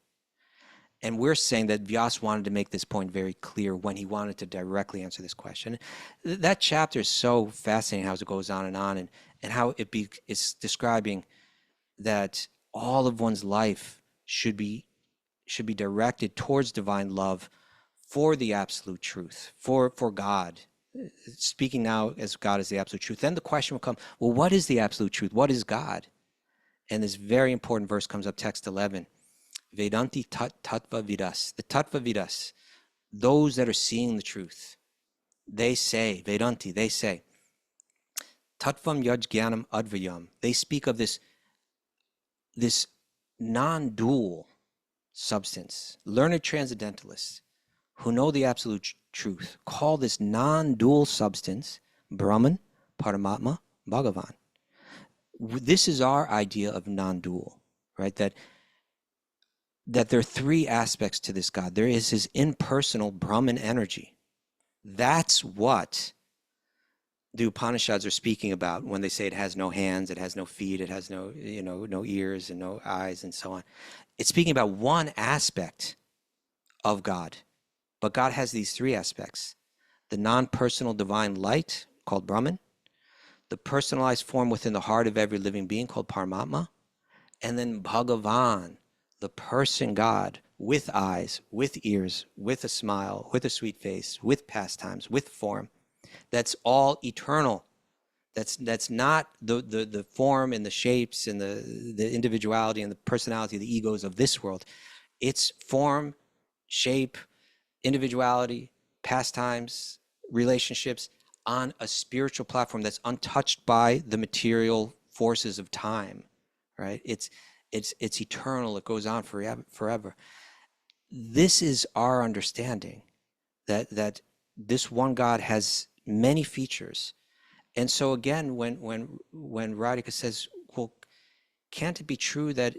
And we're saying that Vyas wanted to make this point very clear when he wanted to directly answer this question. That chapter is so fascinating how it goes on, and how it's describing that all of one's life should be directed towards divine love for the absolute truth, for God. Speaking now as God is the absolute truth. Then the question will come, well, what is the absolute truth? What is God? And this very important verse comes up, text 11. Vedanti tattva vidas. The tattva vidas, those that are seeing the truth, they say, Vedanti, they say, tattvam yaj jnanam advayam. They speak of this non-dual substance. Learned transcendentalists who know the absolute truth call this non-dual substance Brahman, Paramatma, Bhagavan. This is our idea of non-dual, right? That there are three aspects to this God. There is his impersonal Brahman energy. That's what the Upanishads are speaking about when they say it has no hands, it has no feet, it has no ears and no eyes and so on. It's speaking about one aspect of God. But God has these three aspects: the non-personal divine light called Brahman, the personalized form within the heart of every living being called Paramatma, and then Bhagavan, the person God with eyes, with ears, with a smile, with a sweet face, with pastimes, with form. That's all eternal. That's not the form and the shapes and the individuality and the personality, the egos of this world. It's form, shape, individuality, pastimes, relationships on a spiritual platform that's untouched by the material forces of time, right? It's eternal. It goes on forever. This is our understanding that this one God has many features. And so again, when Radhika says, well, can't it be true that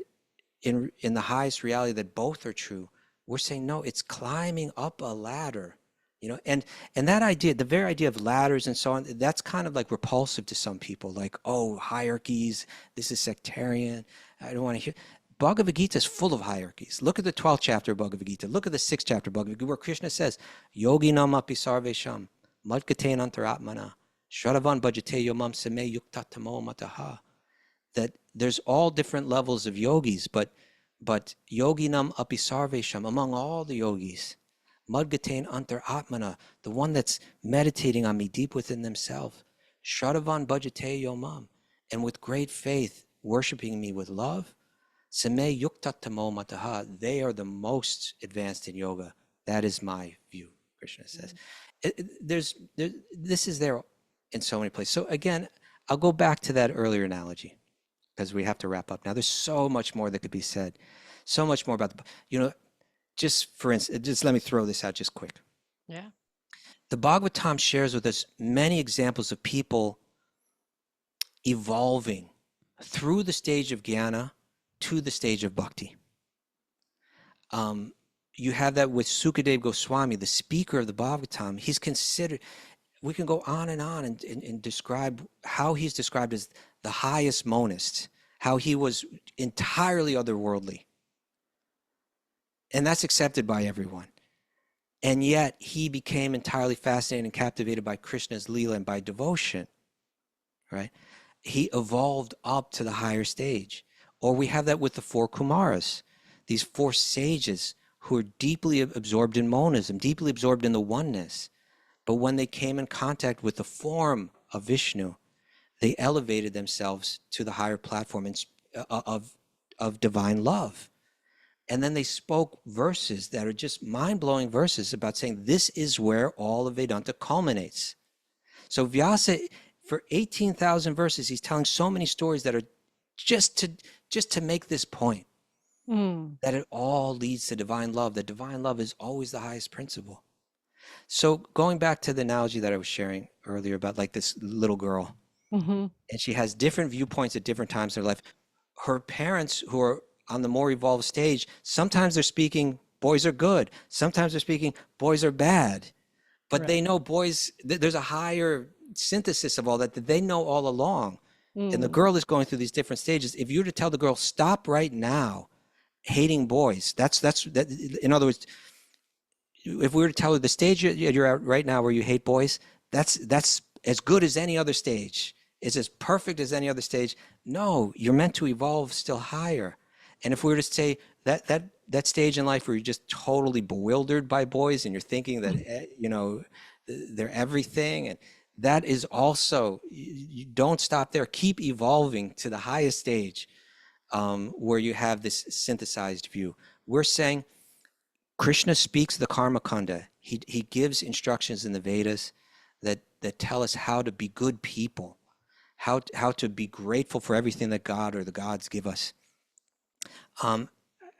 in the highest reality that both are true? We're saying, no, it's climbing up a ladder, and that idea, the very idea of ladders and so on, that's kind of like repulsive to some people, like, oh, hierarchies, this is sectarian, I don't want to hear. Bhagavad Gita is full of hierarchies. Look at the 12th chapter of Bhagavad Gita. Look at the 6th chapter of Bhagavad Gita, where Krishna says, Yogi nam api sarvesham, madgatein antaratmana, shravan bhajate yomam same yuktatamo mataha. That there's all different levels of yogis, but yoginam api sarvesham, among all the yogis, madgatein antar atmana, the one that's meditating on me deep within themselves, shravan bhajate yomam, and with great faith worshiping me with love, Same yukta tamo mataha. They are the most advanced in yoga. That is my view, Krishna says. This is there in so many places. So again, I'll go back to that earlier analogy because we have to wrap up now. There's so much more that could be said. So much more about just for instance, just let me throw this out just quick. Yeah. The Bhagavatam shares with us many examples of people evolving through the stage of jnana to the stage of bhakti. You have that with Sukadeva Goswami, the speaker of the Bhagavatam. He's considered, we can go on and describe how he's described as the highest monist, how he was entirely otherworldly. And that's accepted by everyone. And yet he became entirely fascinated and captivated by Krishna's Leela and by devotion, right? He evolved up to the higher stage. Or we have that with the four Kumaras, these four sages who are deeply absorbed in monism, deeply absorbed in the oneness. But when they came in contact with the form of Vishnu, they elevated themselves to the higher platform of divine love. And then they spoke verses that are just mind-blowing verses about saying this is where all of Vedanta culminates. So Vyasa, for 18,000 verses, he's telling so many stories that are just to make this point, that it all leads to divine love, that divine love is always the highest principle. So going back to the analogy that I was sharing earlier about like this little girl, and she has different viewpoints at different times in her life. Her parents who are on the more evolved stage, sometimes they're speaking, boys are good. Sometimes they're speaking, boys are bad. But Right. they know boys, there's a higher synthesis of all that they know all along. And the girl is going through these different stages. If you were to tell the girl, stop right now hating boys, that's in other words, if we were to tell her the stage you're at right now where you hate boys, that's as good as any other stage. It's as perfect as any other stage. No, you're meant to evolve still higher. And if we were to say that stage in life where you're just totally bewildered by boys and you're thinking that they're everything, and that is also, you don't stop there. Keep evolving to the highest stage where you have this synthesized view. We're saying Krishna speaks the Karma Kanda. He gives instructions in the Vedas that tell us how to be good people, how to be grateful for everything that God or the gods give us,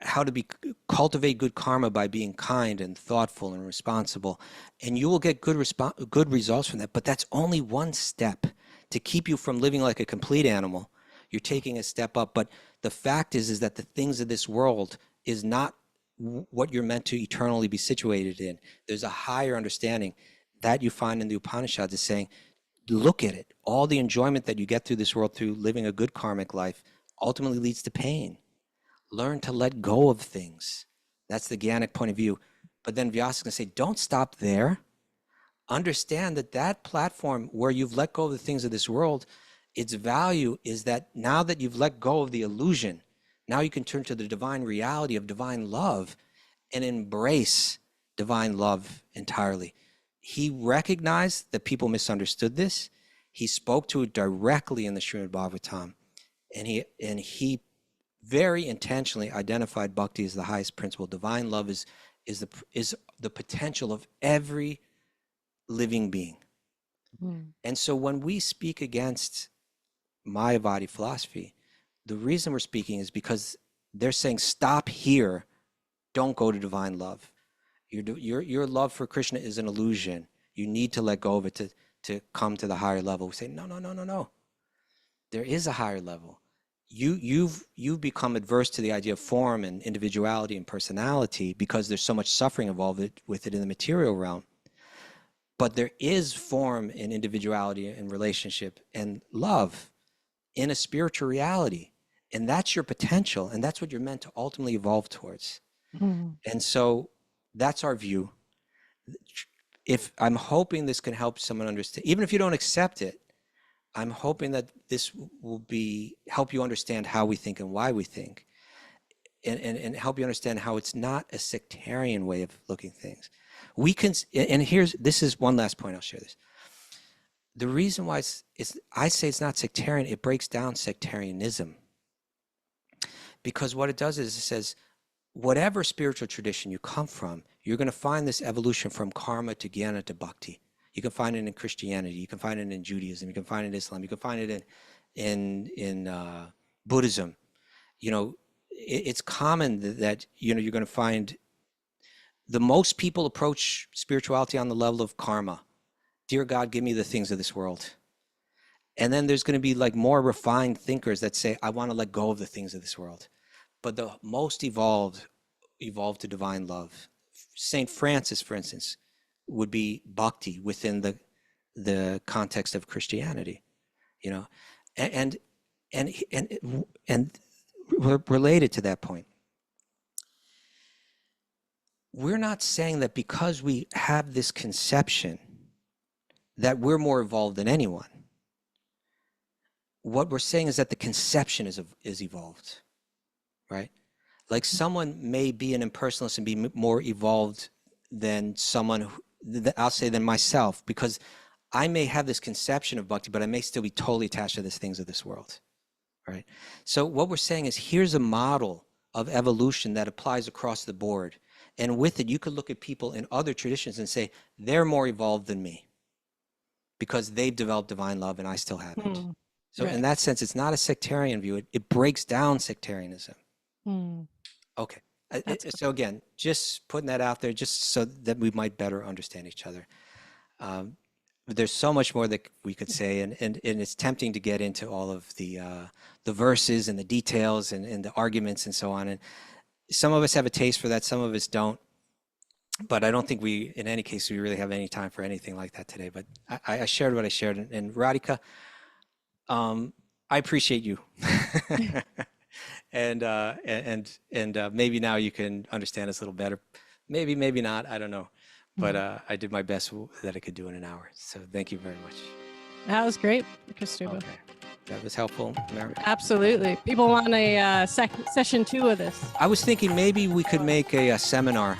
how to cultivate good karma by being kind and thoughtful and responsible, and you will get good results from that. But that's only one step to keep you from living like a complete animal. You're taking a step up, but the fact is that the things of this world is not what you're meant to eternally be situated in. There's a higher understanding that you find in the Upanishads is saying, look at it. All the enjoyment that you get through this world through living a good karmic life ultimately leads to pain. Learn to let go of things. That's the Jnanic point of view. But then Vyasa is going to say, don't stop there. Understand that platform where you've let go of the things of this world, its value is that now that you've let go of the illusion, now you can turn to the divine reality of divine love and embrace divine love entirely. He recognized that people misunderstood this. He spoke to it directly in the Srimad Bhagavatam, and he very intentionally identified bhakti as the highest principle. Divine love is the potential of every living being. And so when we speak against Mayavadi philosophy, the reason we're speaking is because they're saying, stop here, don't go to divine love. Your love for Krishna is an illusion. You need to let go of it to come to the higher level. We say, no. There is a higher level. You've become adverse to the idea of form and individuality and personality because there's so much suffering involved with it in the material realm. But there is form and individuality and relationship and love in a spiritual reality. And that's your potential. And that's what you're meant to ultimately evolve towards. And so that's our view. If I'm hoping this can help someone understand, even if you don't accept it, I'm hoping that this will help you understand how we think and why we think, and help you understand how it's not a sectarian way of looking at things. We can, and this is one last point, I'll share this. The reason why I say it's not sectarian, it breaks down sectarianism. Because what it does is it says, whatever spiritual tradition you come from, you're going to find this evolution from karma to jnana to bhakti. You can find it in Christianity. You can find it in Judaism. You can find it in Islam. You can find it in Buddhism. You know, it's common that you know, you're going to find the most people approach spirituality on the level of karma. Dear God, give me the things of this world. And then there's going to be like more refined thinkers that say, I want to let go of the things of this world. But the most evolved to divine love. Saint Francis, for instance, would be bhakti within the context of Christianity, you know, and related to that point, we're not saying that because we have this conception that we're more evolved than anyone. What we're saying is that the conception is evolved, right? Like someone may be an impersonalist and be more evolved than someone, I'll say than myself, because I may have this conception of bhakti, but I may still be totally attached to the things of this world, right? So what we're saying is, here's a model of evolution that applies across the board. And with it, you could look at people in other traditions and say, they're more evolved than me because they've developed divine love and I still haven't. So in that sense, it's not a sectarian view. It breaks down sectarianism. Okay. So again, just putting that out there just so that we might better understand each other. But there's so much more that we could say, and it's tempting to get into all of the verses and the details and the arguments and so on. And some of us have a taste for that, some of us don't. But I don't think in any case, we really have any time for anything like that today. But I shared what I shared. And Radhika, I appreciate you. and maybe now you can understand us a little better. Maybe not, I don't know. But I did my best that I could do in an hour. So thank you very much. That was great, Kastuba. Okay. That was helpful, Mary? Absolutely. People want a session 2 of this. I was thinking maybe we could make a seminar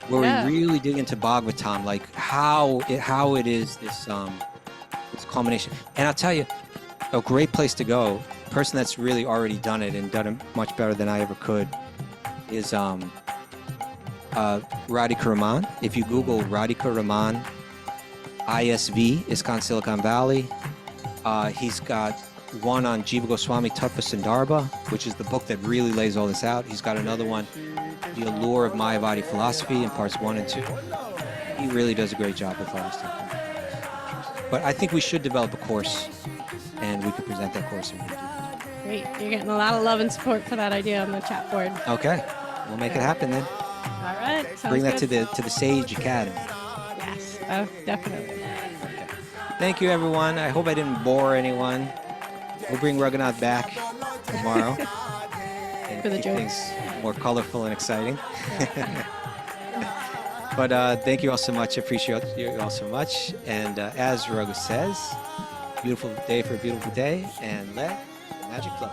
where we really dig into Bhagavatam, like how it is this culmination. And I'll tell you, a great place to go, a person that's really already done it and done it much better than I ever could, is Radhika Raman. If you Google Radhika Raman, ISV, ISKCON Silicon Valley, he's got one on Jiva Goswami Tattva Sandarbha, which is the book that really lays all this out. He's got another one, The Allure of Mayavadi Philosophy, in parts 1 and 2. He really does a great job with all this stuff. But I think we should develop a course, and we could present that course. And we could do that. Great. You're getting a lot of love and support for that idea on the chat board. Okay. We'll make it happen then. All right. Bring that to the Sage Academy. Yes. Oh, definitely. Okay. Thank you, everyone. I hope I didn't bore anyone. We'll bring Raghunath back tomorrow and for the keep jokes. things more colorful and exciting. But thank you all so much. I appreciate you all so much. And as Raghu says, beautiful day for a beautiful day, and let the magic flow.